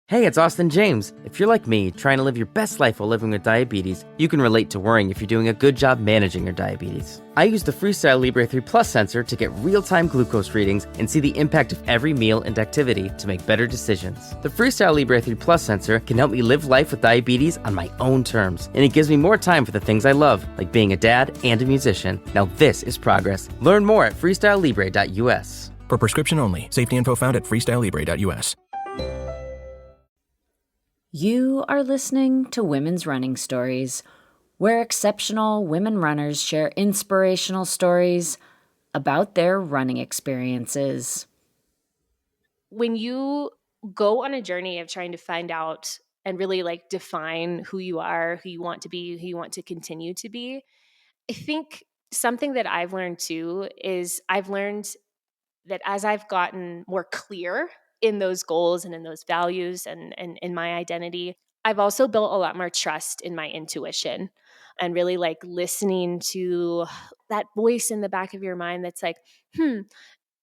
Hey, it's Austin James. If you're like me, trying to live your best life while living with diabetes, you can relate to worrying if you're doing a good job managing your diabetes. I use the Freestyle Libre 3 Plus sensor to get real-time glucose readings and see the impact of every meal and activity to make better decisions. The Freestyle Libre 3 Plus sensor can help me live life with diabetes on my own terms, and it gives me more time for the things I love, like being a dad and a musician. Now this is progress. Learn more at freestylelibre.us. For prescription only. Safety info found at freestylelibre.us. You are listening to Women's Running Stories, where exceptional women runners share inspirational stories about their running experiences. When you go on a journey of trying to find out and really define who you are, who you want to be, who you want to continue to be, I think something that I've learned too is I've learned that as I've gotten more clear in those goals and in those values and in my identity, I've also built a lot more trust in my intuition and really listening to that voice in the back of your mind that's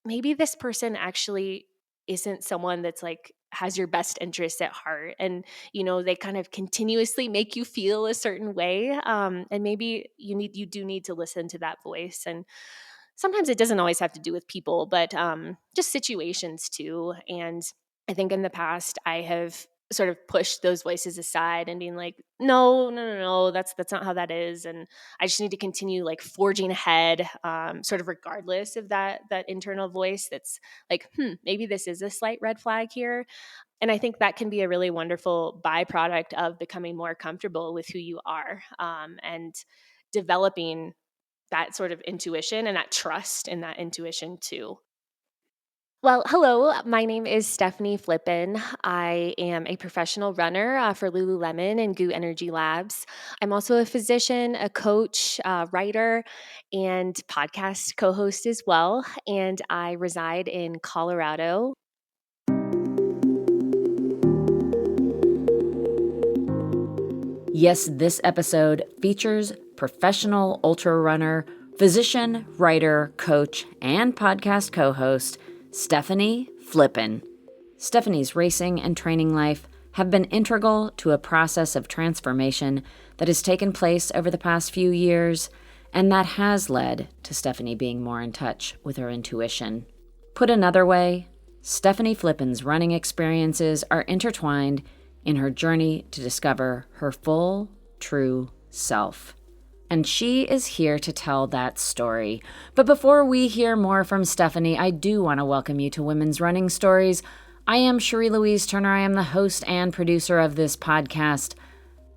maybe this person actually isn't someone that's has your best interest at heart. And, they kind of continuously make you feel a certain way. And maybe you do need to listen to that voice. And sometimes it doesn't always have to do with people, but just situations too. And I think in the past I have sort of pushed those voices aside and being like, no, that's not how that is. And I just need to continue forging ahead, sort of regardless of that internal voice that's maybe this is a slight red flag here. And I think that can be a really wonderful byproduct of becoming more comfortable with who you are, and developing that sort of intuition and that trust in that intuition too. Well, hello, my name is Stefanie Flippin. I am a professional runner for Lululemon and Goo Energy Labs. I'm also a physician, a coach, writer, and podcast co-host as well. And I reside in Colorado. Yes, this episode features professional ultra runner, physician, writer, coach, and podcast co-host Stefanie Flippin. Stefanie's racing and training life have been integral to a process of transformation that has taken place over the past few years, and that has led to Stefanie being more in touch with her intuition. Put another way, Stefanie Flippin's running experiences are intertwined in her journey to discover her full, true self. And she is here to tell that story. But before we hear more from Stefanie, I do want to welcome you to Women's Running Stories. I am Cherie Louise Turner. I am the host and producer of this podcast.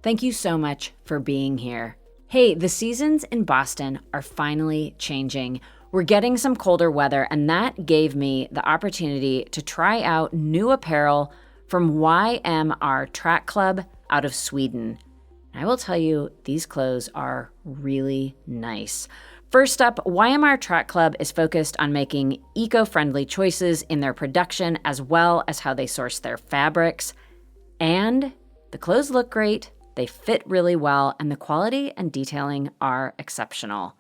Thank you so much for being here. Hey, the seasons in Boston are finally changing. We're getting some colder weather, and that gave me the opportunity to try out new apparel from YMR Track Club out of Sweden. I will tell you, these clothes are really nice. First up, YMR Track Club is focused on making eco-friendly choices in their production as well as how they source their fabrics. And the clothes look great, they fit really well, and the quality and detailing are exceptional.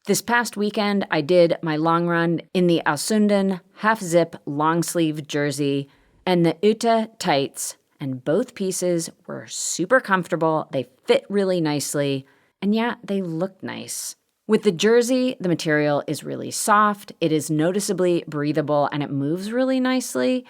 This past weekend, I did my long run in the Asunden half-zip long-sleeve jersey and the Ute tights, and both pieces were super comfortable. They fit really nicely, and yeah, they look nice. With the jersey, the material is really soft, it is noticeably breathable, and it moves really nicely.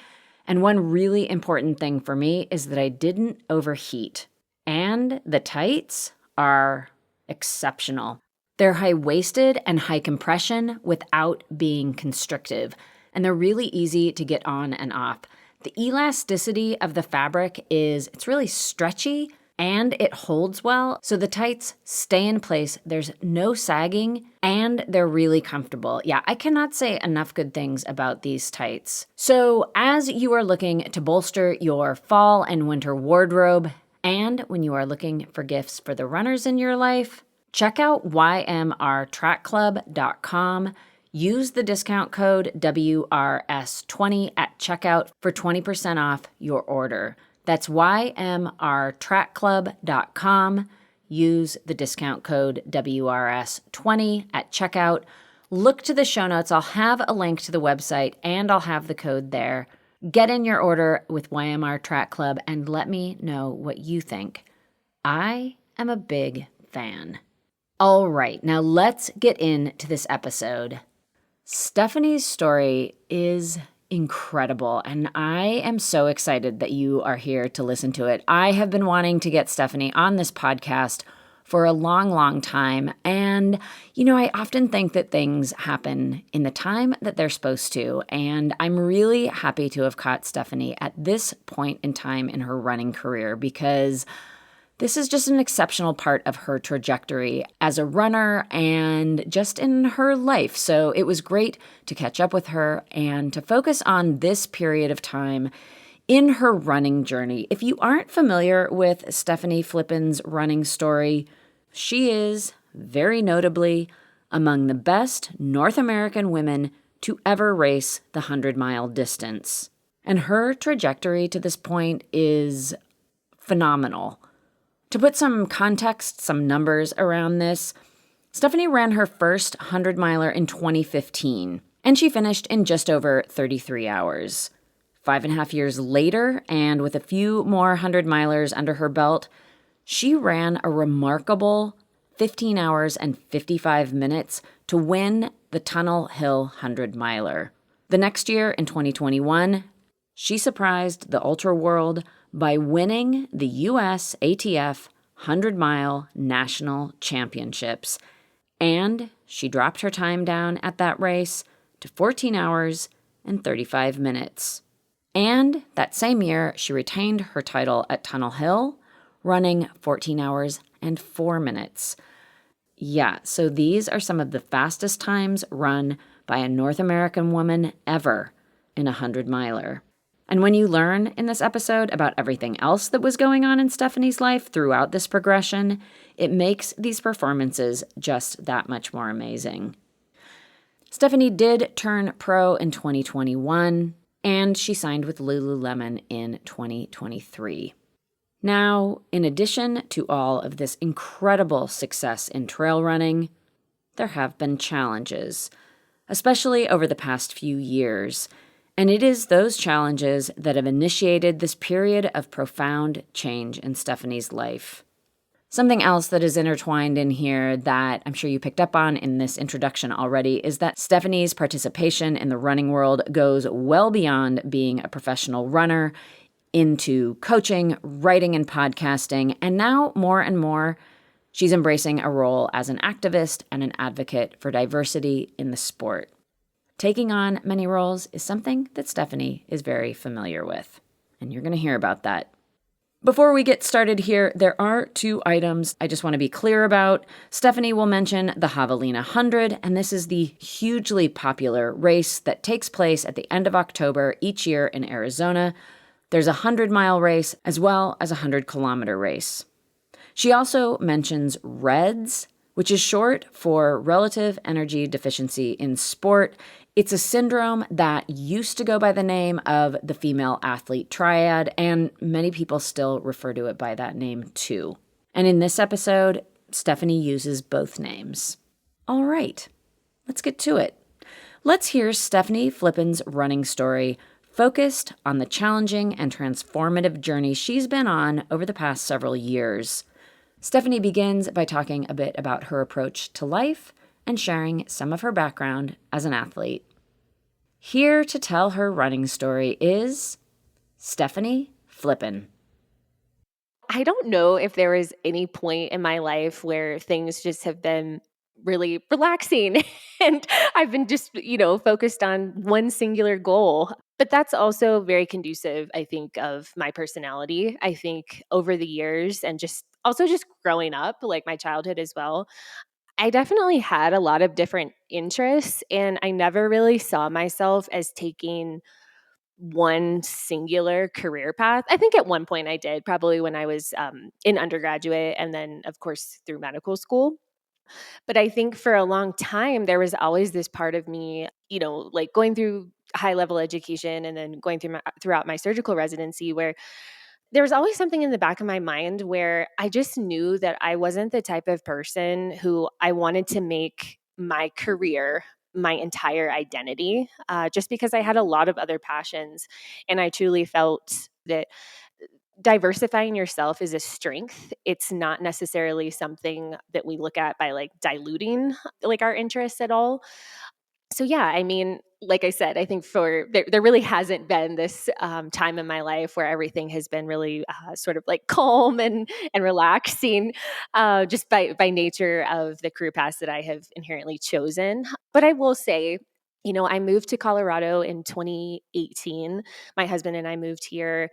And one really important thing for me is that I didn't overheat. And the tights are exceptional. They're high-waisted and high compression without being constrictive, and they're really easy to get on and off. The elasticity of the fabric it's really stretchy and it holds well, so the tights stay in place, there's no sagging, and they're really comfortable. Yeah, I cannot say enough good things about these tights. So as you are looking to bolster your fall and winter wardrobe, and when you are looking for gifts for the runners in your life, check out ymrtrackclub.com. Use the discount code WRS20 at checkout for 20% off your order. That's ymrtrackclub.com. Use the discount code WRS20 at checkout. Look to the show notes. I'll have a link to the website and I'll have the code there. Get in your order with YMR Track Club and let me know what you think. I am a big fan. All right, now let's get into this episode. Stefanie's story is incredible, and I am so excited that you are here to listen to it. I have been wanting to get Stefanie on this podcast for a long, long time, and I often think that things happen in the time that they're supposed to, and I'm really happy to have caught Stefanie at this point in time in her running career because this is just an exceptional part of her trajectory as a runner and just in her life. So it was great to catch up with her and to focus on this period of time in her running journey. If you aren't familiar with Stefanie Flippin's running story, she is, very notably, among the best North American women to ever race the 100-mile distance. And her trajectory to this point is phenomenal. To put some context, some numbers around this, Stefanie ran her first 100-miler in 2015, and she finished in just over 33 hours. 5.5 years later, and with a few more 100-milers under her belt, she ran a remarkable 15 hours and 55 minutes to win the Tunnel Hill 100-miler. The next year, in 2021, she surprised the ultra world by winning the U.S. ATF 100-mile national championships, and she dropped her time down at that race to 14 hours and 35 minutes. And that same year, she retained her title at Tunnel Hill, running 14 hours and 4 minutes. Yeah, so these are some of the fastest times run by a North American woman ever in a 100-miler. And when you learn in this episode about everything else that was going on in Stefanie's life throughout this progression, it makes these performances just that much more amazing. Stefanie did turn pro in 2021, and she signed with Lululemon in 2023. Now, in addition to all of this incredible success in trail running, there have been challenges, especially over the past few years. And it is those challenges that have initiated this period of profound change in Stefanie's life. Something else that is intertwined in here that I'm sure you picked up on in this introduction already is that Stefanie's participation in the running world goes well beyond being a professional runner into coaching, writing, and podcasting. And now, more and more, she's embracing a role as an activist and an advocate for diversity in the sport. Taking on many roles is something that Stefanie is very familiar with, and you're going to hear about that. Before we get started here, there are 2 items I just want to be clear about. Stefanie will mention the Javelina 100, and this is the hugely popular race that takes place at the end of October each year in Arizona. There's a 100-mile race as well as a 100-kilometer race. She also mentions REDS, which is short for Relative Energy Deficiency in Sport. It's a syndrome that used to go by the name of the female athlete triad, and many people still refer to it by that name too. And in this episode, Stefanie uses both names. All right, let's get to it. Let's hear Stefanie Flippin's running story, focused on the challenging and transformative journey she's been on over the past several years. Stefanie begins by talking a bit about her approach to life and sharing some of her background as an athlete. Here to tell her running story is Stefanie Flippin. I don't know if there was any point in my life where things just have been really relaxing and I've been just, focused on one singular goal. But that's also very conducive, I think, of my personality. I think over the years and just growing up, like my childhood as well, I definitely had a lot of different interests, and I never really saw myself as taking one singular career path. I think at one point I did, probably when I was in undergraduate and then, of course, through medical school. But I think for a long time, there was always this part of me, like going through high level education and then going throughout my surgical residency where there was always something in the back of my mind where I just knew that I wasn't the type of person who I wanted to make my career my entire identity, just because I had a lot of other passions. And I truly felt that diversifying yourself is a strength. It's not necessarily something that we look at by like diluting like our interests at all. So yeah, I mean, like I said, I think there really hasn't been this time in my life where everything has been really sort of like calm and relaxing, just by nature of the career paths that I have inherently chosen. But I will say, I moved to Colorado in 2018. My husband and I moved here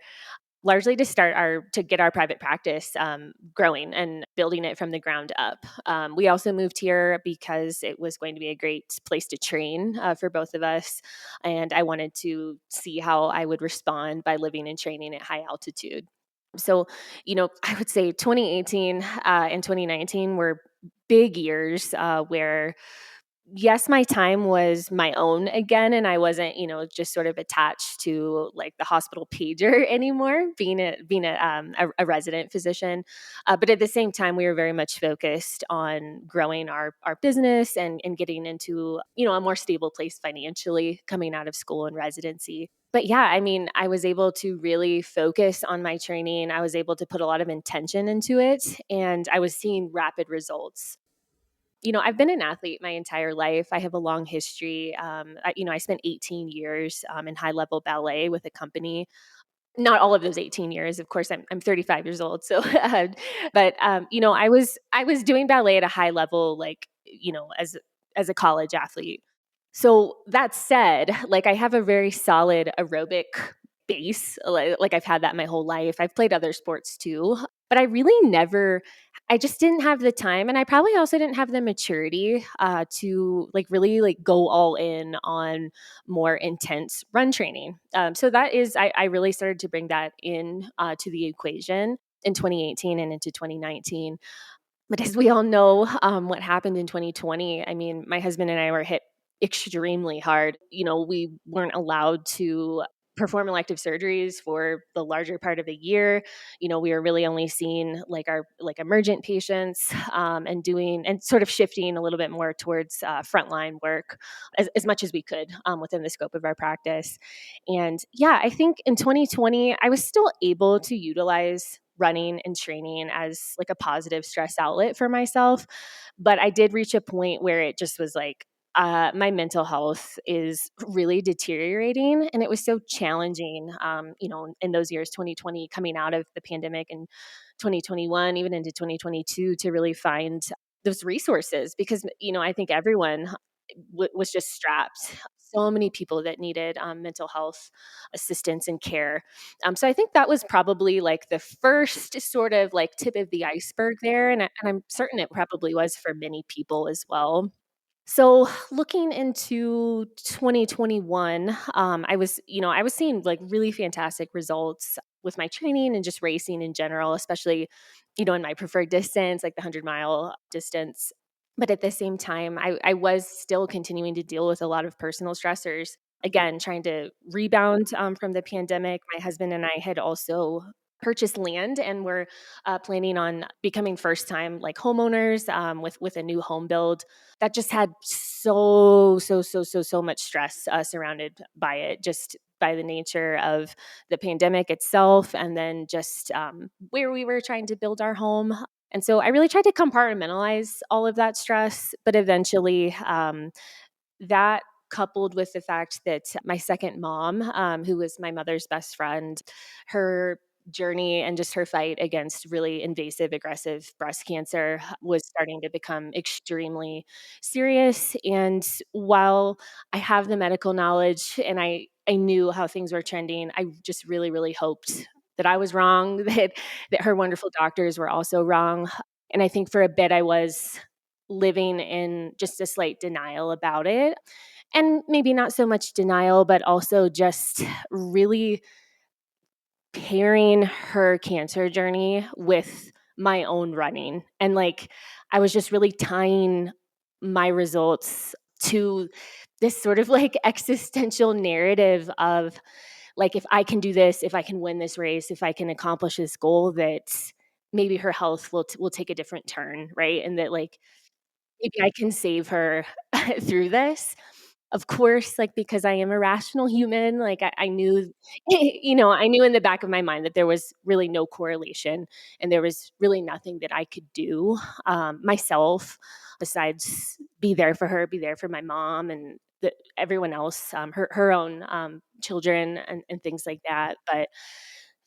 largely to get our private practice growing and building it from the ground up. We also moved here because it was going to be a great place to train for both of us, and I wanted to see how I would respond by living and training at high altitude. So, I would say 2018 and 2019 were big years where yes, my time was my own again, and I wasn't, just sort of attached to like the hospital pager anymore, being a resident physician. But at the same time, we were very much focused on growing our business and getting into, a more stable place financially coming out of school and residency. But yeah, I mean, I was able to really focus on my training. I was able to put a lot of intention into it, and I was seeing rapid results. I've been an athlete my entire life. I have a long history. I spent 18 years in high level ballet with a company. Not all of those 18 years, of course. I'm 35 years old, so but I was doing ballet at a high level, like as a college athlete. So that said, like I have a very solid aerobic base. Like I've had that my whole life. I've played other sports too, but I just didn't have the time, and I probably also didn't have the maturity to like really like go all in on more intense run training. So that is, I really started to bring that in to the equation in 2018 and into 2019. But as we all know, what happened in 2020, I mean, my husband and I were hit extremely hard. We weren't allowed to perform elective surgeries for the larger part of the year. We were really only seeing like our like emergent patients, and sort of shifting a little bit more towards frontline work as much as we could within the scope of our practice. And yeah, I think in 2020, I was still able to utilize running and training as like a positive stress outlet for myself. But I did reach a point where it just was like, my mental health is really deteriorating. And it was so challenging, in those years, 2020, coming out of the pandemic, and 2021, even into 2022, to really find those resources because, I think everyone was just strapped. So many people that needed mental health assistance and care. So I think that was probably like the first sort of like tip of the iceberg there. And I'm certain it probably was for many people as well. So looking into 2021, I was seeing like really fantastic results with my training and just racing in general, especially, in my preferred distance, like the 100-mile distance. But at the same time, I was still continuing to deal with a lot of personal stressors. Again, trying to rebound from the pandemic. My husband and I had also purchased land and were planning on becoming first time like homeowners with a new home build that just had so much stress surrounded by it, just by the nature of the pandemic itself, and then just where we were trying to build our home. And so I really tried to compartmentalize all of that stress, but eventually that coupled with the fact that my second mom, who was my mother's best friend, her journey and just her fight against really invasive, aggressive breast cancer was starting to become extremely serious. And while I have the medical knowledge and I knew how things were trending, I just really, really hoped that I was wrong, that her wonderful doctors were also wrong. And I think for a bit I was living in just a slight denial about it. And maybe not so much denial, but also just really pairing her cancer journey with my own running. And like, I was just really tying my results to this sort of like existential narrative of like, if I can do this, if I can win this race, if I can accomplish this goal, that maybe her health will take a different turn, right? And that like maybe I can save her through this. Of course, like, because I am a rational human, like, I knew, I knew in the back of my mind that there was really no correlation and there was really nothing that I could do, myself besides be there for her, be there for my mom and everyone else, her own, children and things like that. But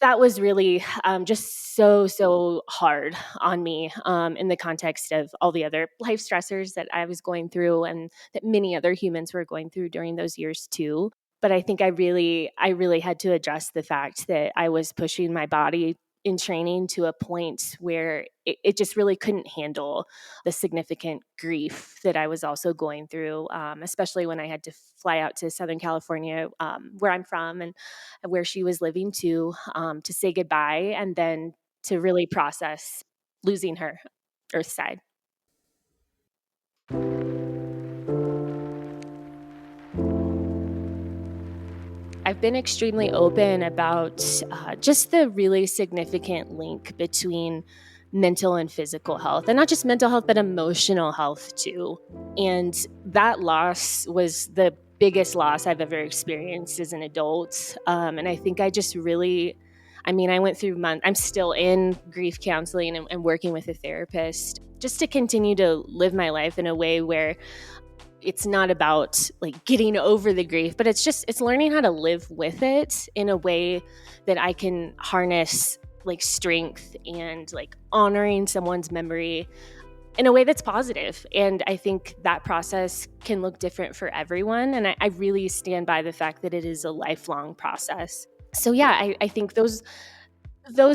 that was really, just so hard on me, in the context of all the other life stressors that I was going through and that many other humans were going through during those years too. But I think I really had to address the fact that I was pushing my body in training to a point where it just really couldn't handle the significant grief that I was also going through, especially when I had to fly out to Southern California, where I'm from, and where she was living to say goodbye and then to really process losing her earthside. I've been extremely open about just the really significant link between mental and physical health, and not just mental health, but emotional health too. And that loss was the biggest loss I've ever experienced as an adult. And I think I just really, I mean, I went through months, I'm still in grief counseling and working with a therapist just to continue to live my life in a way where it's not about like getting over the grief, but it's learning how to live with it in a way that I can harness like strength and like honoring someone's memory in a way that's positive. And I think that process can look different for everyone. And I really stand by the fact that it is a lifelong process. So yeah, I think those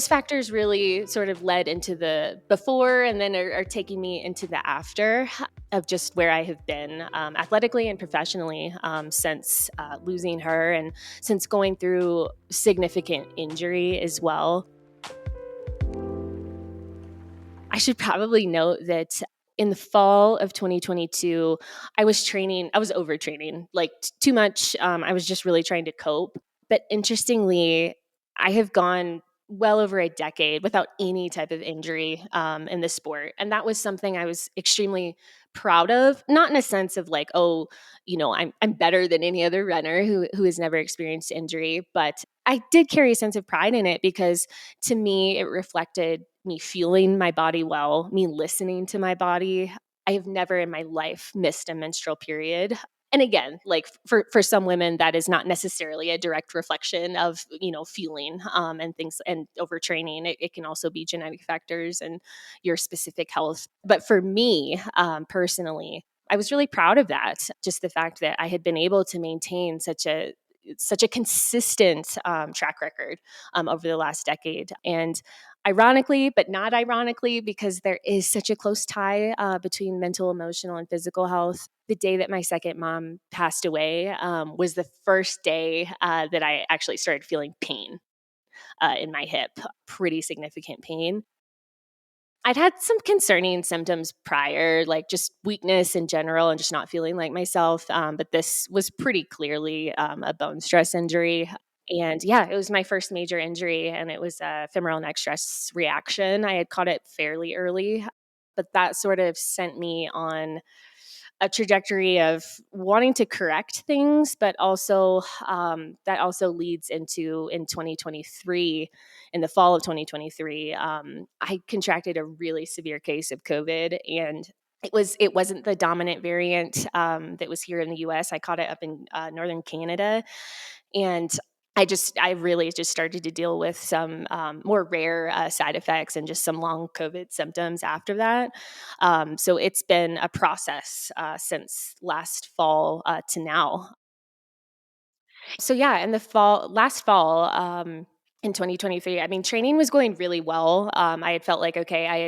factors really sort of led into the before and then are taking me into the after of just where I have been, athletically and professionally, since losing her and since going through significant injury as well. I should probably note that in the fall of 2022, I was overtraining, like too much. I was just really trying to cope. But interestingly, I have gone well over a decade without any type of injury, in the sport. And that was something I was extremely proud of, not in a sense of like, oh, I'm better than any other runner who has never experienced injury, but I did carry a sense of pride in it because to me, it reflected me feeling my body well, me listening to my body. I have never in my life missed a menstrual period. And again, like for some women, that is not necessarily a direct reflection of, feeling, and things and overtraining. It can also be genetic factors and your specific health. But for me, personally, I was really proud of that. Just the fact that I had been able to maintain such a consistent, track record, over the last decade. And ironically, but not ironically, because there is such a close tie, between mental, emotional, and physical health. The day that my second mom passed away, was the first day, that I actually started feeling pain, in my hip, pretty significant pain. I'd had some concerning symptoms prior, like just weakness in general and just not feeling like myself. But this was pretty clearly, a bone stress injury. And yeah, it was my first major injury, and it was a femoral neck stress reaction. I had caught it fairly early, but that sort of sent me on a trajectory of wanting to correct things, but also, that also leads into in 2023, in the fall of 2023, I contracted a really severe case of COVID, and it wasn't the dominant variant, that was here in the U.S. I caught it up in, northern Canada, and I really just started to deal with some, more rare, side effects and just some long COVID symptoms after that. So it's been a process, since last fall, to now. So yeah, in the last fall, in 2023, I mean, training was going really well. I had felt like, okay, I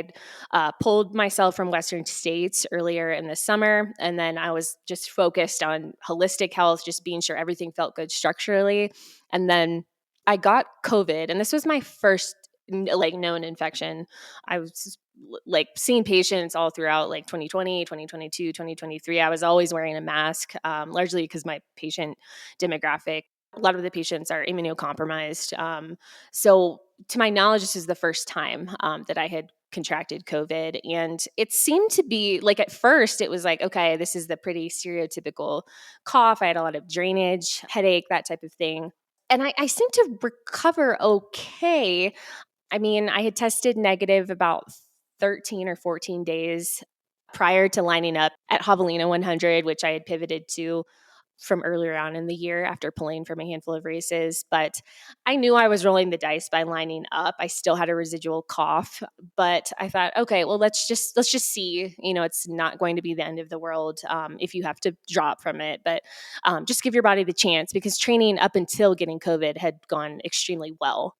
had, pulled myself from Western states earlier in the summer, and then I was just focused on holistic health, just being sure everything felt good structurally. And then I got COVID, and this was my first like known infection. I was like seeing patients all throughout like 2020, 2022, 2023. I was always wearing a mask, largely because my patient demographic A lot of the patients are immunocompromised. So to my knowledge, this is the first time that I had contracted COVID. And it seemed to be like, at first it was like, okay, this is the pretty stereotypical cough. I had a lot of drainage, headache, that type of thing. And I seemed to recover okay. I mean, I had tested negative about 13 or 14 days prior to lining up at Javelina 100, which I had pivoted to from earlier on in the year after pulling from a handful of races. But I knew I was rolling the dice by lining up. I still had a residual cough, but I thought, okay, well, let's just see. It's not going to be the end of the world if you have to drop from it, but just give your body the chance, because training up until getting COVID had gone extremely well.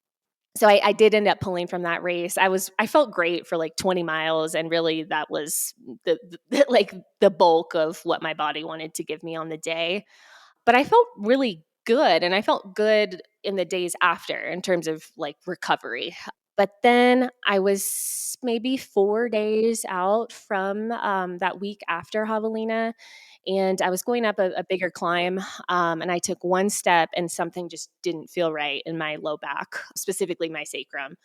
So I did end up pulling from that race. I felt great for like 20 miles, and really that was like the bulk of what my body wanted to give me on the day. But I felt really good, and I felt good in the days after in terms of like recovery. But then I was maybe 4 days out from that week after Javelina, and I was going up a bigger climb, and I took one step, and something just didn't feel right in my low back, specifically my sacrum.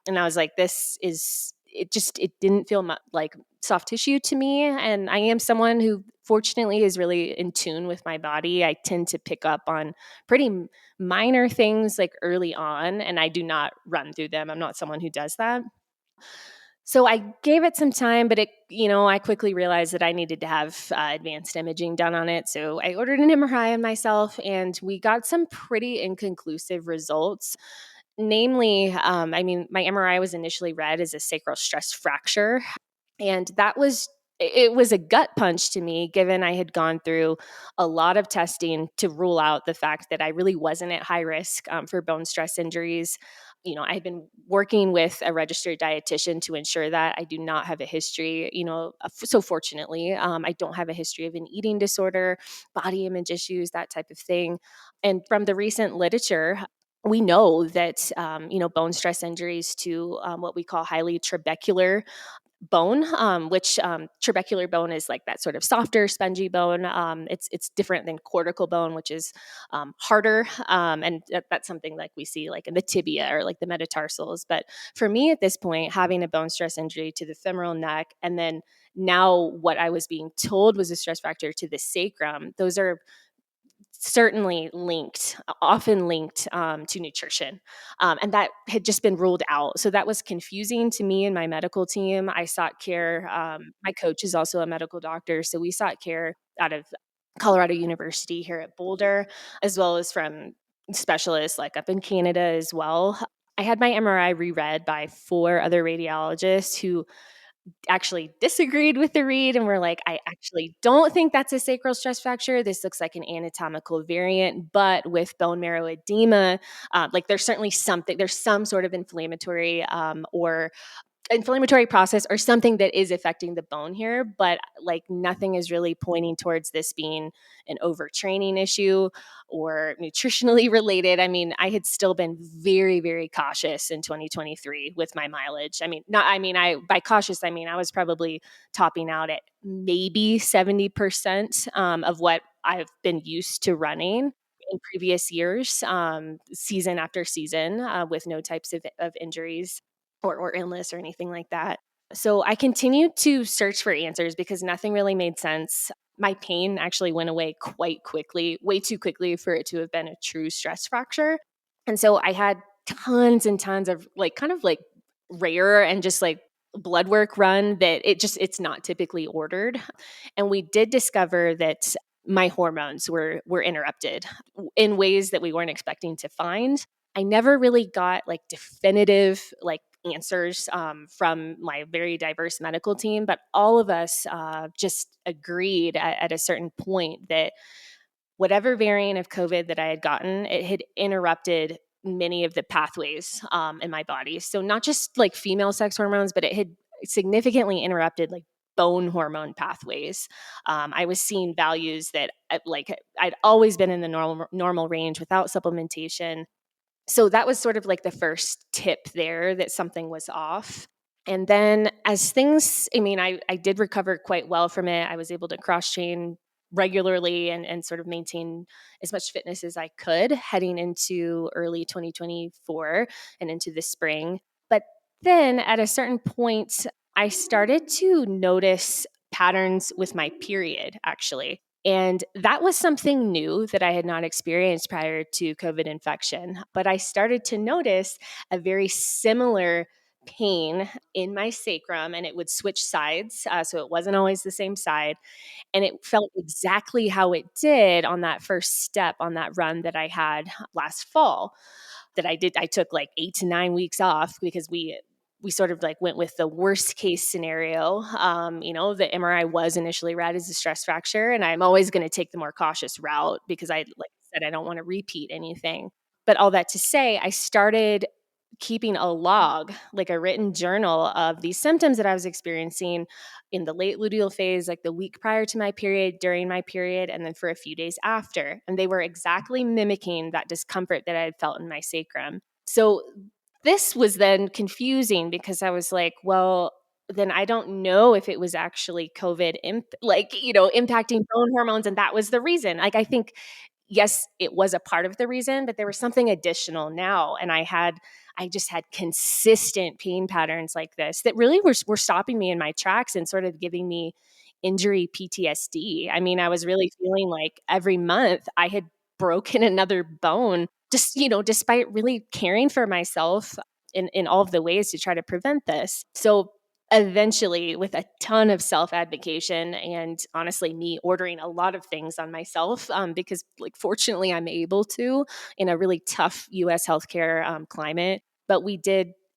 And I was like, it didn't feel like soft tissue to me. And I am someone who fortunately is really in tune with my body. I tend to pick up on pretty minor things like early on, and I do not run through them. I'm not someone who does that. So I gave it some time, but I quickly realized that I needed to have advanced imaging done on it. So I ordered an MRI on myself, and we got some pretty inconclusive results. Namely, I mean, my MRI was initially read as a sacral stress fracture, and it was a gut punch to me, given I had gone through a lot of testing to rule out the fact that I really wasn't at high risk for bone stress injuries. I had been working with a registered dietitian to ensure that I do not have a history, so fortunately, I don't have a history of an eating disorder, body image issues, that type of thing. And from the recent literature, we know that, bone stress injuries to what we call highly trabecular bone, which trabecular bone is like that sort of softer, spongy bone. It's different than cortical bone, which is harder, and that's something like we see like in the tibia or like the metatarsals. But for me at this point, having a bone stress injury to the femoral neck, and then now what I was being told was a stress fracture to the sacrum, those are certainly linked, often linked to nutrition. And that had just been ruled out. So that was confusing to me and my medical team. I sought care. My coach is also a medical doctor. So we sought care out of Colorado University here at Boulder, as well as from specialists like up in Canada as well. I had my MRI reread by 4 other radiologists who actually disagreed with the read and were like, I actually don't think that's a sacral stress fracture. This looks like an anatomical variant, but with bone marrow edema, like there's certainly something, there's some sort of or inflammatory process or something that is affecting the bone here, but like nothing is really pointing towards this being an overtraining issue or nutritionally related. I mean, I had still been very, very cautious in 2023 with my mileage. I mean, by cautious, I mean, I was probably topping out at maybe 70% of what I've been used to running in previous years, season after season, with no types of injuries or illness or anything like that. So I continued to search for answers because nothing really made sense. My pain actually went away quite quickly, way too quickly for it to have been a true stress fracture. And so I had tons and tons of like kind of like rare and just like blood work run that it's not typically ordered. And we did discover that my hormones were interrupted in ways that we weren't expecting to find. I never really got like definitive like answers from my very diverse medical team, but all of us just agreed at a certain point that whatever variant of COVID that I had gotten, it had interrupted many of the pathways in my body. So not just like female sex hormones, but it had significantly interrupted like bone hormone pathways. I was seeing values that like I'd always been in the normal range without supplementation. So that was sort of like the first tip there that something was off. And then as things, I mean, I did recover quite well from it. I was able to cross train regularly and sort of maintain as much fitness as I could heading into early 2024 and into the spring. But then at a certain point, I started to notice patterns with my period, actually. And that was something new that I had not experienced prior to COVID infection. But I started to notice a very similar pain in my sacrum, and it would switch sides. So it wasn't always the same side. And it felt exactly how it did on that first step on that run that I had last fall that I did. I took like 8 to 9 weeks off because we sort of like went with the worst case scenario. The MRI was initially read as a stress fracture, and I'm always going to take the more cautious route because like I said, I don't want to repeat anything. But all that to say, I started keeping a log, like a written journal of these symptoms that I was experiencing in the late luteal phase, like the week prior to my period, during my period, and then for a few days after. And they were exactly mimicking that discomfort that I had felt in my sacrum. So this was then confusing because I was like, well, then I don't know if it was actually COVID, impacting bone hormones. And that was the reason. Like, I think, yes, it was a part of the reason, but there was something additional now. And I just had consistent pain patterns like this that really were stopping me in my tracks and sort of giving me injury PTSD. I mean, I was really feeling like every month I had broken another bone, just, despite really caring for myself in all of the ways to try to prevent this. So eventually, with a ton of self advocation and honestly me ordering a lot of things on myself, because like fortunately I'm able to in a really tough US healthcare climate. But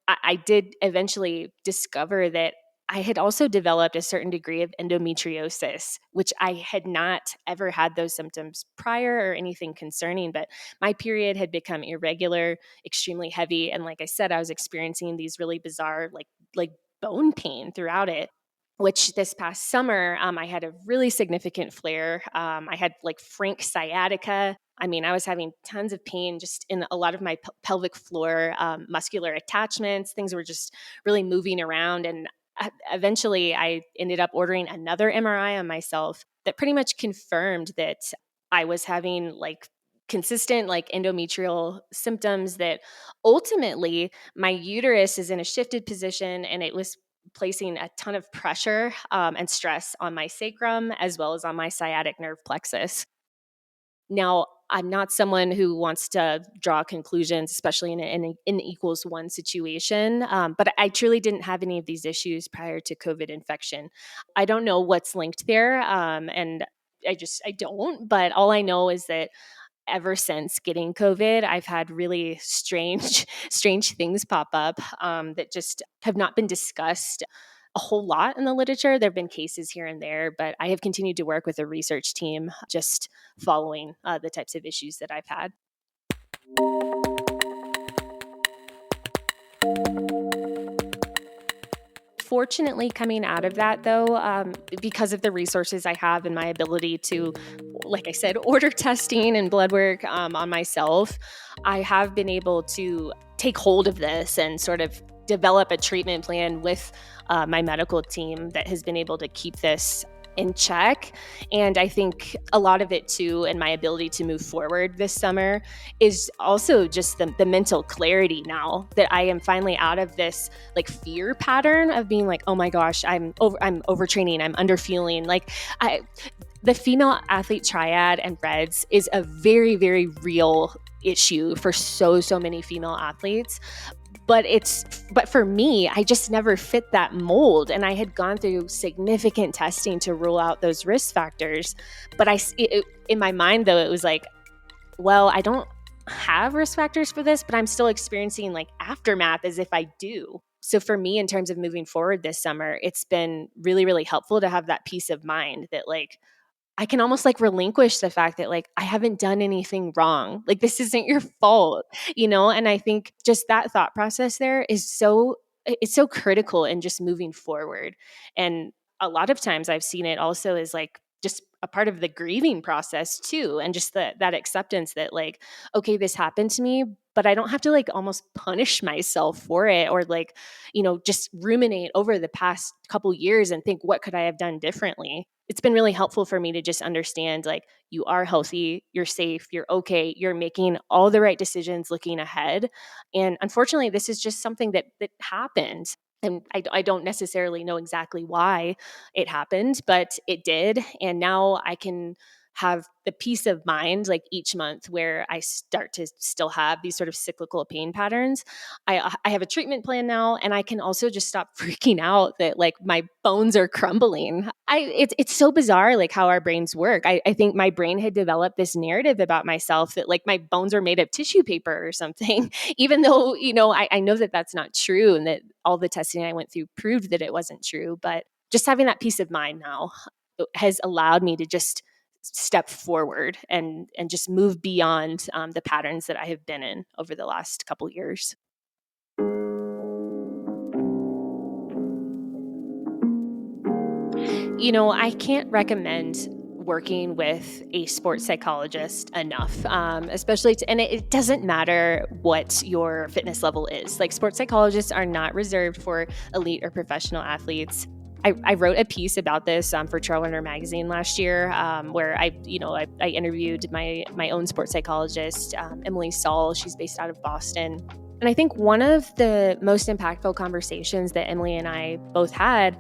I did eventually discover that I had also developed a certain degree of endometriosis, which I had not ever had those symptoms prior or anything concerning. But my period had become irregular, extremely heavy. And like I said, I was experiencing these really bizarre, like bone pain throughout it. Which this past summer, I had a really significant flare. I had like frank sciatica. I mean, I was having tons of pain just in a lot of my pelvic floor, muscular attachments. Things were just really moving around. And eventually, I ended up ordering another MRI on myself that pretty much confirmed that I was having like consistent like endometrial symptoms that ultimately my uterus is in a shifted position and it was placing a ton of pressure and stress on my sacrum as well as on my sciatic nerve plexus. Now, I'm not someone who wants to draw conclusions, especially in an equals one situation. But I truly didn't have any of these issues prior to COVID infection. I don't know what's linked there. And I don't. But all I know is that ever since getting COVID, I've had really strange, strange things pop up that just have not been discussed a whole lot in the literature. There have been cases here and there, but I have continued to work with a research team just following the types of issues that I've had. Fortunately, coming out of that, though, because of the resources I have and my ability to, like I said, order testing and blood work on myself, I have been able to take hold of this and sort of develop a treatment plan with my medical team that has been able to keep this in check. And I think a lot of it too, and my ability to move forward this summer is also just the mental clarity now that I am finally out of this like fear pattern of being like, oh my gosh, I'm overtraining, I'm underfueling. The female athlete triad and REDS is a very, very real issue for so many female athletes. But for me, I just never fit that mold. And I had gone through significant testing to rule out those risk factors. But in my mind, though, it was like, well, I don't have risk factors for this, but I'm still experiencing like aftermath as if I do. So for me, in terms of moving forward this summer, it's been really, really helpful to have that peace of mind that like, I can almost like relinquish the fact that like I haven't done anything wrong. Like this isn't your fault, And I think just that thought process there is it's so critical in just moving forward. And a lot of times I've seen it also as like just a part of the grieving process too. And just that acceptance that like, okay, this happened to me, but I don't have to like almost punish myself for it, or like, just ruminate over the past couple years and think, what could I have done differently? It's been really helpful for me to just understand like, you are healthy, you're safe, you're okay, you're making all the right decisions looking ahead. And unfortunately, this is just something that happened. And I don't necessarily know exactly why it happened, but it did. And now I can have the peace of mind like each month where I start to still have these sort of cyclical pain patterns. I have a treatment plan now, and I can also just stop freaking out that like my bones are crumbling. It's so bizarre like how our brains work. I think my brain had developed this narrative about myself that like my bones are made of tissue paper or something, even though, I know that that's not true, and that all the testing I went through proved that it wasn't true. But just having that peace of mind now has allowed me to just step forward and just move beyond the patterns that I have been in over the last couple years. I can't recommend working with a sports psychologist enough, especially and it doesn't matter what your fitness level is. Like, sports psychologists are not reserved for elite or professional athletes. I wrote a piece about this for Trail Runner magazine last year, where I interviewed my own sports psychologist, Emily Saul. She's based out of Boston. And I think one of the most impactful conversations that Emily and I both had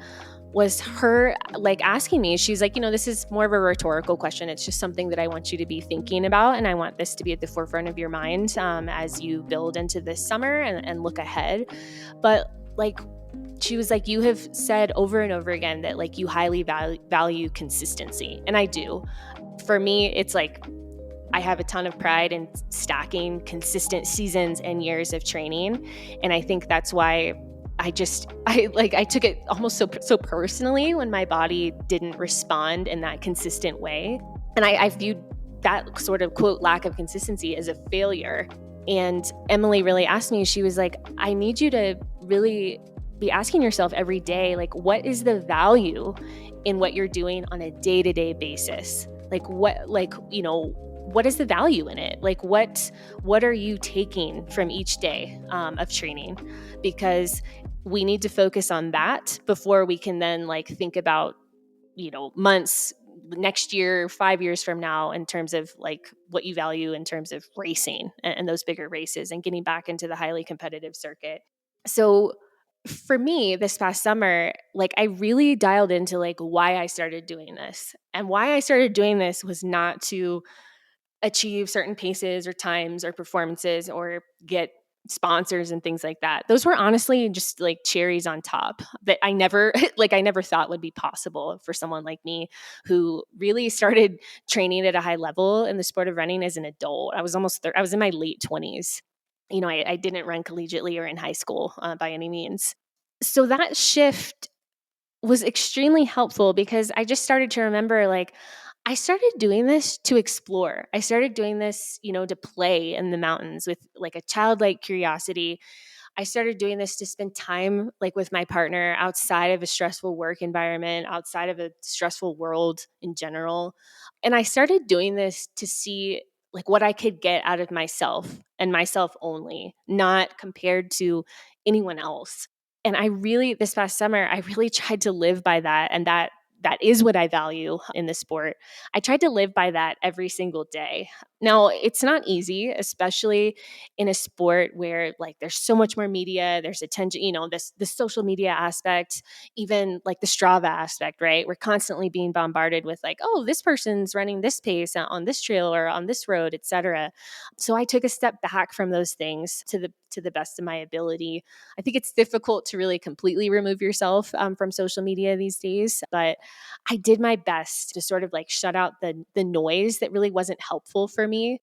was her like asking me, she's like, this is more of a rhetorical question. It's just something that I want you to be thinking about. And I want this to be at the forefront of your mind as you build into this summer and look ahead. But like, she was like, you have said over and over again that like you highly value consistency. And I do. For me, it's like, I have a ton of pride in stacking consistent seasons and years of training. And I think that's why I took it almost so personally when my body didn't respond in that consistent way. And I viewed that sort of quote lack of consistency as a failure. And Emily really asked me, she was like, I need you to really be asking yourself every day, like, what is the value in what you're doing on a day-to-day basis? What is the value in it? Like, what are you taking from each day of training? Because we need to focus on that before we can then like think about, months, next year, 5 years from now, in terms of like what you value in terms of racing and those bigger races and getting back into the highly competitive circuit. So for me this past summer, like I really dialed into like why I started doing this. And why I started doing this was not to achieve certain paces or times or performances or get sponsors and things like that. Those were honestly just like cherries on top that I never I never thought would be possible for someone like me who really started training at a high level in the sport of running as an adult. I was I was in my late 20s. I didn't run collegiately or in high school by any means. So that shift was extremely helpful because I just started to remember like I started doing this to explore. I started doing this, to play in the mountains with like a childlike curiosity. I started doing this to spend time like with my partner outside of a stressful work environment, outside of a stressful world in general. And I started doing this to see like what I could get out of myself and myself only, not compared to anyone else. And I really, this past summer, I really tried to live by that. And that is what I value in the sport. I tried to live by that every single day. Now, it's not easy, especially in a sport where like there's so much more media, there's attention, the social media aspect, even like the Strava aspect, right? We're constantly being bombarded with like, oh, this person's running this pace on this trail or on this road, etc. So I took a step back from those things to the best of my ability. I think it's difficult to really completely remove yourself from social media these days, but I did my best to sort of like shut out the noise that really wasn't helpful for me.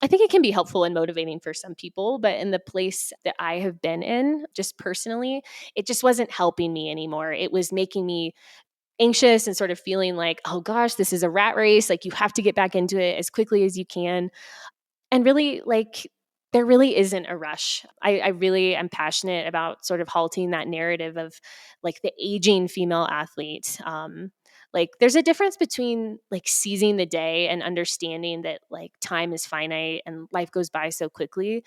I think it can be helpful and motivating for some people, but in the place that I have been in, just personally, it just wasn't helping me anymore. It was making me anxious and sort of feeling like, oh gosh, this is a rat race. Like you have to get back into it as quickly as you can. And really, like, there really isn't a rush. I really am passionate about sort of halting that narrative of like the aging female athlete. Like there's a difference between like seizing the day and understanding that like time is finite and life goes by so quickly,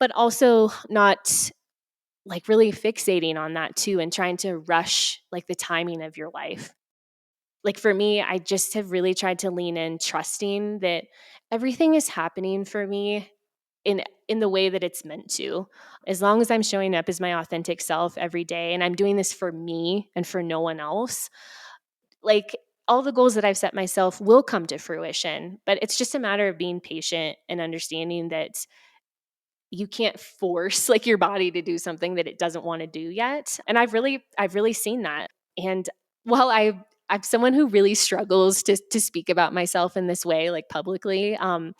but also not like really fixating on that too and trying to rush like the timing of your life. Like for me, I just have really tried to lean in, trusting that everything is happening for me in the way that it's meant to. As long as I'm showing up as my authentic self every day and I'm doing this for me and for no one else, like all the goals that I've set myself will come to fruition. But it's just a matter of being patient and understanding that you can't force like your body to do something that it doesn't want to do yet. And I've really seen that. And while I'm someone who really struggles to speak about myself in this way, like publicly, I'm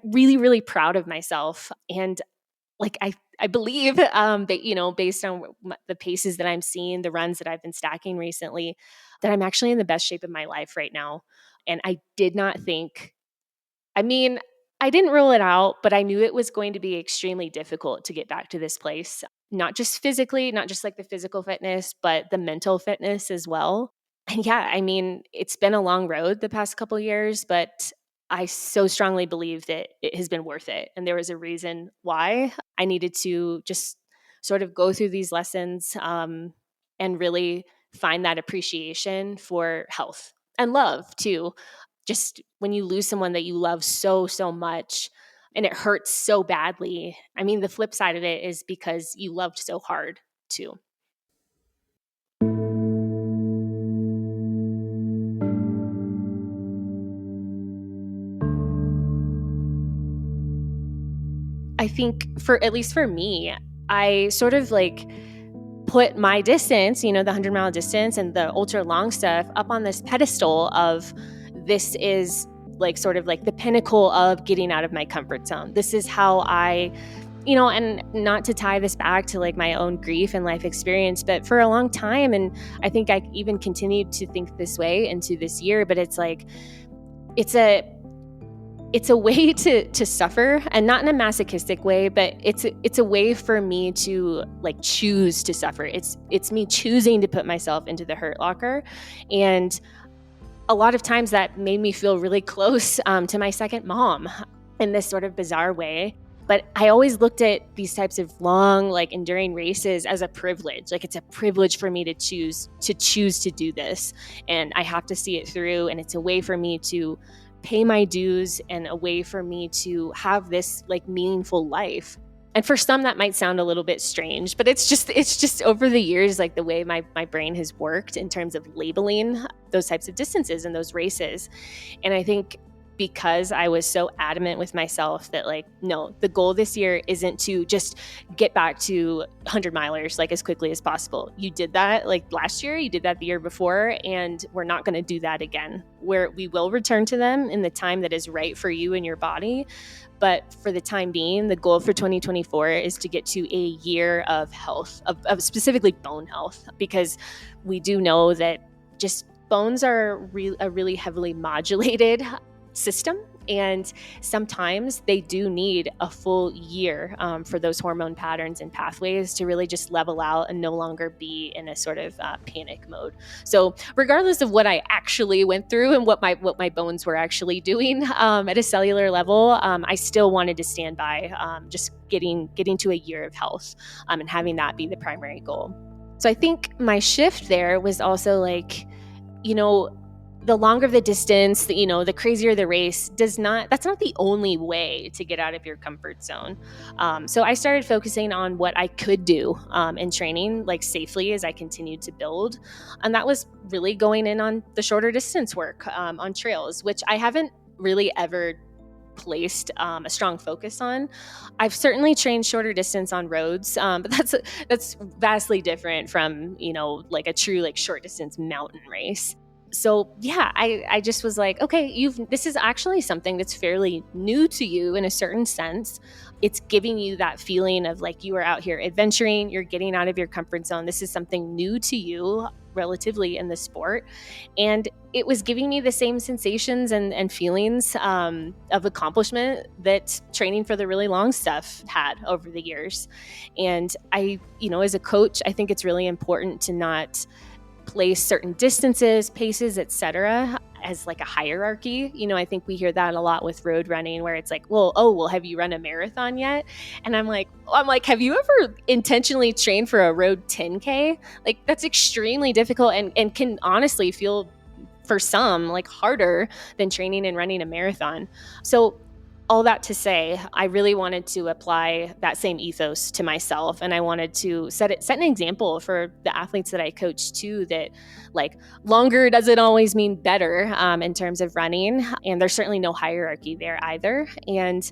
really, really proud of myself. And like, I believe that, based on the paces that I'm seeing, the runs that I've been stacking recently, that I'm actually in the best shape of my life right now. And I did not think, I mean, I didn't rule it out, but I knew it was going to be extremely difficult to get back to this place, not just physically, not just like the physical fitness, but the mental fitness as well. And yeah, I mean, it's been a long road the past couple years, but I so strongly believe that it has been worth it. And there was a reason why I needed to just sort of go through these lessons and really find that appreciation for health and love too. Just when you lose someone that you love so, so much and it hurts so badly. I mean, the flip side of it is because you loved so hard too. I think for at least for me, I sort of like put my distance, the 100-mile distance and the ultra long stuff up on this pedestal of this is like sort of like the pinnacle of getting out of my comfort zone. This is how and not to tie this back to like my own grief and life experience, but for a long time, and I think I even continued to think this way into this year, but it's like, it's a way to suffer, and not in a masochistic way, but it's a way for me to like choose to suffer. It's me choosing to put myself into the hurt locker. And a lot of times that made me feel really close to my second mom in this sort of bizarre way. But I always looked at these types of long, like enduring races as a privilege. Like it's a privilege for me to choose to do this. And I have to see it through. And it's a way for me to pay my dues and a way for me to have this like meaningful life. And for some that might sound a little bit strange, but it's just over the years, like the way my brain has worked in terms of labeling those types of distances and those races. And I think because I was so adamant with myself that like, no, the goal this year isn't to just get back to 100 milers like as quickly as possible. You did that like last year, you did that the year before, and we're not going to do that again. We will return to them in the time that is right for you and your body. But for the time being, the goal for 2024 is to get to a year of health, of specifically bone health, because we do know that just bones are a really heavily modulated system. And sometimes they do need a full year for those hormone patterns and pathways to really just level out and no longer be in a sort of panic mode. So regardless of what I actually went through and what my bones were actually doing at a cellular level, I still wanted to stand by just getting to a year of health and having that be the primary goal. So I think my shift there was also like, the longer the distance, the crazier the race, that's not the only way to get out of your comfort zone. So I started focusing on what I could do in training, like safely as I continued to build. And that was really going in on the shorter distance work on trails, which I haven't really ever placed a strong focus on. I've certainly trained shorter distance on roads, but that's vastly different from, like a true like short distance mountain race. So yeah, I just was like, okay, this is actually something that's fairly new to you in a certain sense. It's giving you that feeling of like you are out here adventuring, you're getting out of your comfort zone. This is something new to you relatively in the sport. And it was giving me the same sensations and feelings of accomplishment that training for the really long stuff had over the years. And I, as a coach, I think it's really important to not place certain distances, paces, etc., as like a hierarchy. I think we hear that a lot with road running, where it's like, well, have you run a marathon yet? And I'm like, have you ever intentionally trained for a road 10K? Like, that's extremely difficult and can honestly feel, for some, like harder than training and running a marathon. So all that to say, I really wanted to apply that same ethos to myself, and I wanted to set an example for the athletes that I coach too, that like longer doesn't always mean better in terms of running, and there's certainly no hierarchy there either. And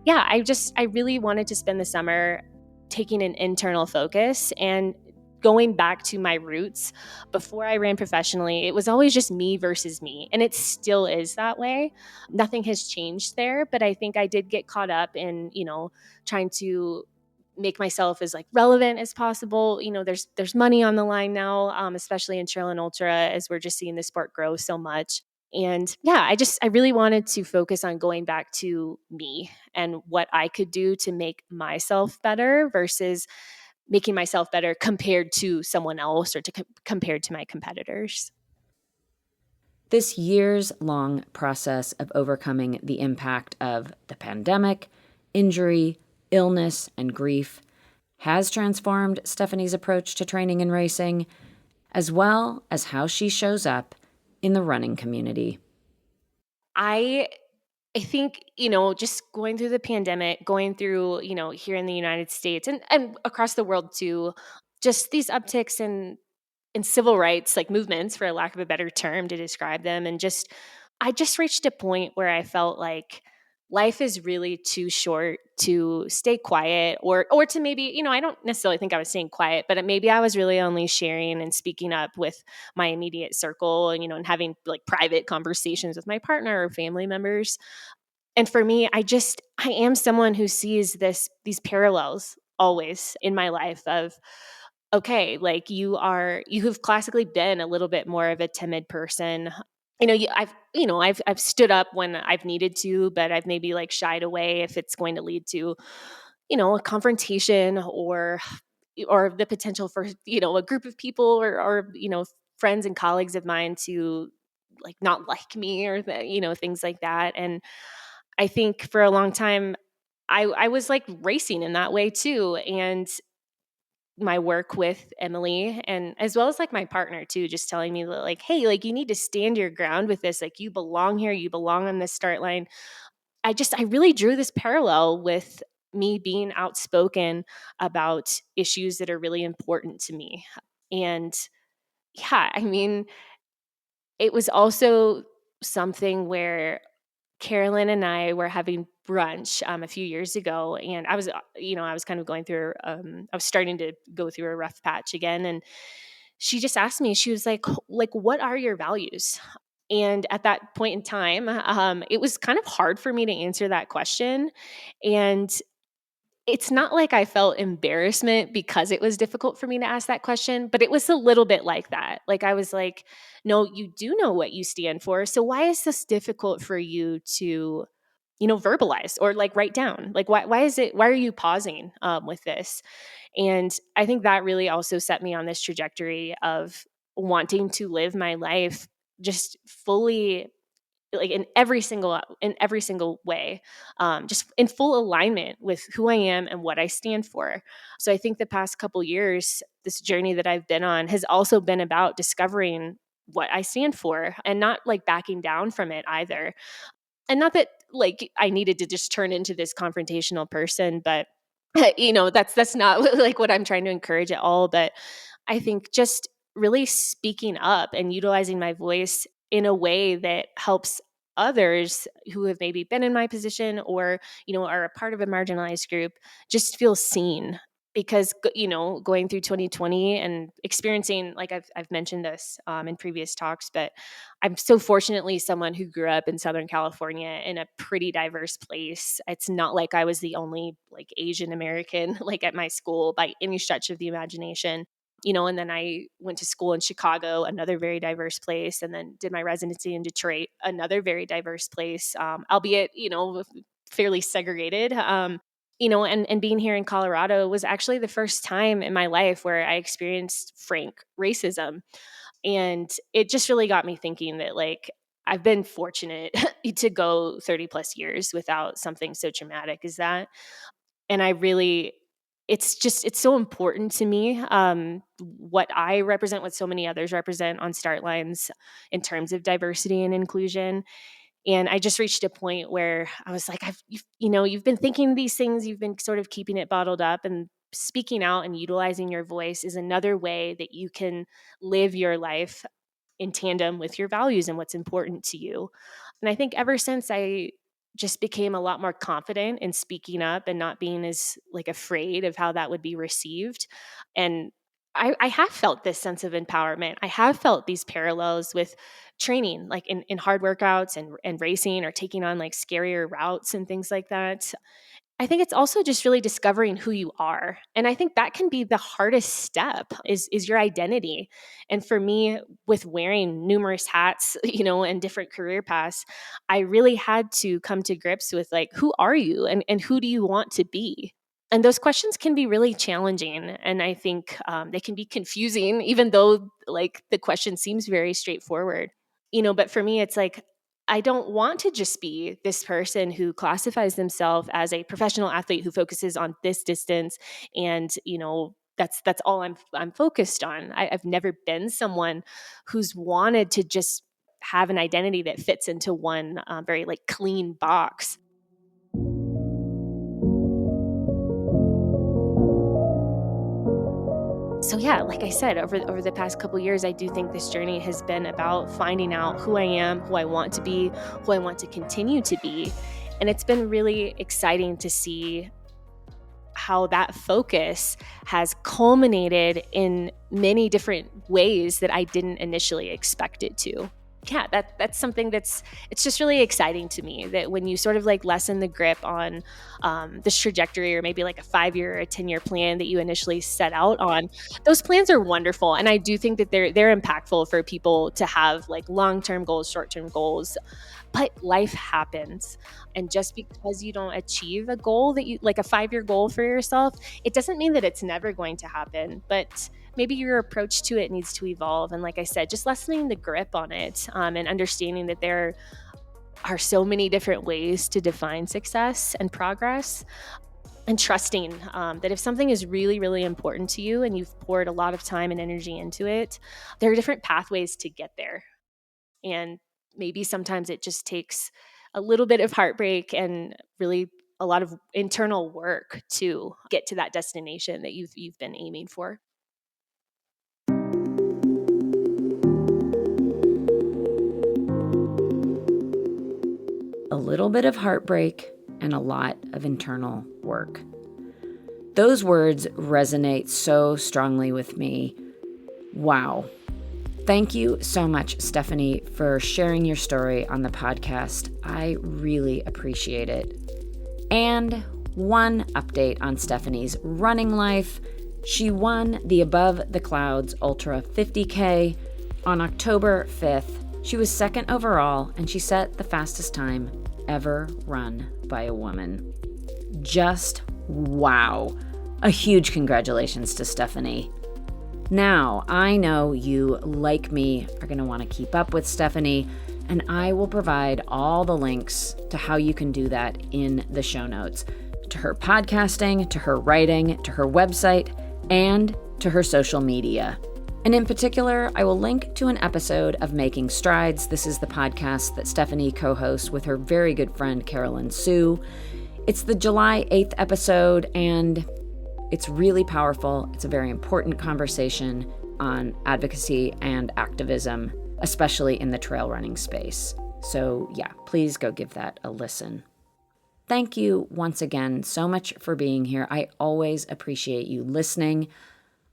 yeah, I really wanted to spend the summer taking an internal focus and going back to my roots. Before I ran professionally, it was always just me versus me, and it still is that way. Nothing has changed there, but I think I did get caught up in, trying to make myself as like relevant as possible. There's money on the line now, especially in trail and ultra, as we're just seeing the sport grow so much. And yeah, I really wanted to focus on going back to me and what I could do to make myself better versus making myself better compared to someone else or compared to my competitors. This years-long process of overcoming the impact of the pandemic, injury, illness, and grief has transformed Stefanie's approach to training and racing, as well as how she shows up in the running community. I think, just going through the pandemic, going through, here in the United States and across the world too, just these upticks in civil rights, like movements, for lack of a better term to describe them. And I just reached a point where I felt like life is really too short to stay quiet or to maybe, I don't necessarily think I was staying quiet, but maybe I was really only sharing and speaking up with my immediate circle and, and having like private conversations with my partner or family members. And for me, I am someone who sees these parallels always in my life of, okay, like you have classically been a little bit more of a timid person. I've stood up when I've needed to, but I've maybe like shied away if it's going to lead to, a confrontation or the potential for, a group of people or friends and colleagues of mine to like not like me or things like that. And I think for a long time, I was like racing in that way too. And my work with Emily and as well as like my partner too, just telling me that like, hey, like you need to stand your ground with this. Like you belong here. You belong on this start line. I really drew this parallel with me being outspoken about issues that are really important to me. And yeah, I mean, it was also something where Carolyn and I were having brunch a few years ago, and I was, I was kind of going through, I was starting to go through a rough patch again, and she just asked me, she was like, what are your values? And at that point in time, it was kind of hard for me to answer that question, and it's not like I felt embarrassment because it was difficult for me to ask that question, but it was a little bit like that. Like I was like, no, you do know what you stand for. So why is this difficult for you to, verbalize or like write down? Like why are you pausing with this? And I think that really also set me on this trajectory of wanting to live my life just fully, like in every single way, just in full alignment with who I am and what I stand for. So I think the past couple years, this journey that I've been on has also been about discovering what I stand for and not like backing down from it either. And not that like I needed to just turn into this confrontational person, but that's not like what I'm trying to encourage at all. But I think just really speaking up and utilizing my voice in a way that helps others who have maybe been in my position or, are a part of a marginalized group just feel seen. Because, going through 2020 and experiencing, like I've mentioned this in previous talks, but I'm so fortunately someone who grew up in Southern California in a pretty diverse place. It's not like I was the only like Asian American like at my school by any stretch of the imagination. And then I went to school in Chicago, another very diverse place, and then did my residency in Detroit, another very diverse place, albeit, fairly segregated. And being here in Colorado was actually the first time in my life where I experienced frank racism. And it just really got me thinking that like I've been fortunate to go 30 plus years without something so traumatic as that. And I really, it's so important to me, what I represent, what so many others represent on start lines in terms of diversity and inclusion. And I just reached a point where I was like, you've been thinking these things, you've been sort of keeping it bottled up, and speaking out and utilizing your voice is another way that you can live your life in tandem with your values and what's important to you. And I think ever since I just became a lot more confident in speaking up and not being as like afraid of how that would be received. And I have felt this sense of empowerment. I have felt these parallels with training, like in hard workouts and racing or taking on like scarier routes and things like that. I think it's also just really discovering who you are. And I think that can be the hardest step is your identity. And for me, with wearing numerous hats, and different career paths, I really had to come to grips with like, who are you and who do you want to be? And those questions can be really challenging. And I think they can be confusing, even though like the question seems very straightforward. But for me, it's like, I don't want to just be this person who classifies themselves as a professional athlete who focuses on this distance, and that's all I'm focused on. I've never been someone who's wanted to just have an identity that fits into one very like clean box. So yeah, like I said, over the past couple of years, I do think this journey has been about finding out who I am, who I want to be, who I want to continue to be. And it's been really exciting to see how that focus has culminated in many different ways that I didn't initially expect it to. Yeah, that's something it's just really exciting to me that when you sort of like lessen the grip on this trajectory, or maybe like a 5-year or a 10-year plan that you initially set out on, those plans are wonderful. And I do think that they're impactful for people to have like long-term goals, short-term goals. But life happens. And just because you don't achieve a goal that you like a 5-year goal for yourself, it doesn't mean that it's never going to happen. But maybe your approach to it needs to evolve. And like I said, just lessening the grip on it, and understanding that there are so many different ways to define success and progress, and trusting that if something is really, really important to you and you've poured a lot of time and energy into it, there are different pathways to get there. And maybe sometimes it just takes a little bit of heartbreak and really a lot of internal work to get to that destination that you've been aiming for. A little bit of heartbreak and a lot of internal work. Those words resonate so strongly with me. Wow. Thank you so much, Stefanie, for sharing your story on the podcast. I really appreciate it. And one update on Stefanie's running life. She won the Above the Clouds Ultra 50K on October 5th. She was second overall, and she set the fastest time ever run by a woman. Just wow. A huge congratulations to Stefanie. Now, I know you, like me, are going to want to keep up with Stefanie, and I will provide all the links to how you can do that in the show notes, to her podcasting, to her writing, to her website, and to her social media. And in particular, I will link to an episode of Making Strides. This is the podcast that Stefanie co-hosts with her very good friend, Carolyn Sue. It's the July 8th episode, and it's really powerful. It's a very important conversation on advocacy and activism, especially in the trail running space. So yeah, please go give that a listen. Thank you once again so much for being here. I always appreciate you listening.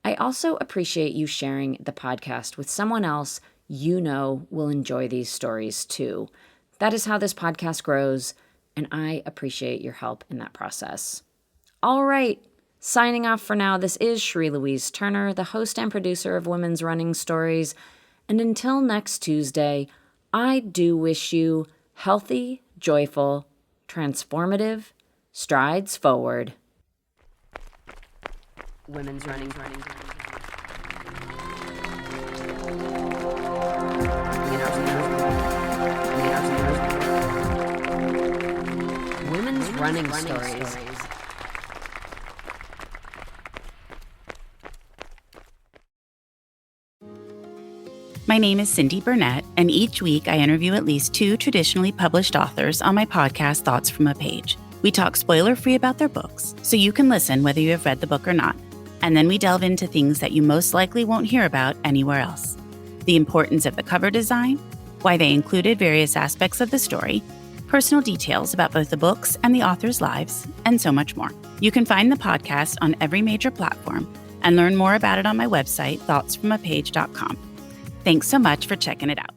I also appreciate you sharing the podcast with someone else you know will enjoy these stories too. That is how this podcast grows, and I appreciate your help in that process. All right, signing off for now. This is Cherie Louise Turner, the host and producer of Women's Running Stories. And until next Tuesday, I do wish you healthy, joyful, transformative strides forward. Women's Running. running stories. My name is Cindy Burnett, and each week I interview at least 2 traditionally published authors on my podcast, Thoughts from a Page. We talk spoiler-free about their books, so you can listen whether you have read the book or not. And then we delve into things that you most likely won't hear about anywhere else. The importance of the cover design, why they included various aspects of the story, personal details about both the books and the authors' lives, and so much more. You can find the podcast on every major platform and learn more about it on my website, thoughtsfromapage.com. Thanks so much for checking it out.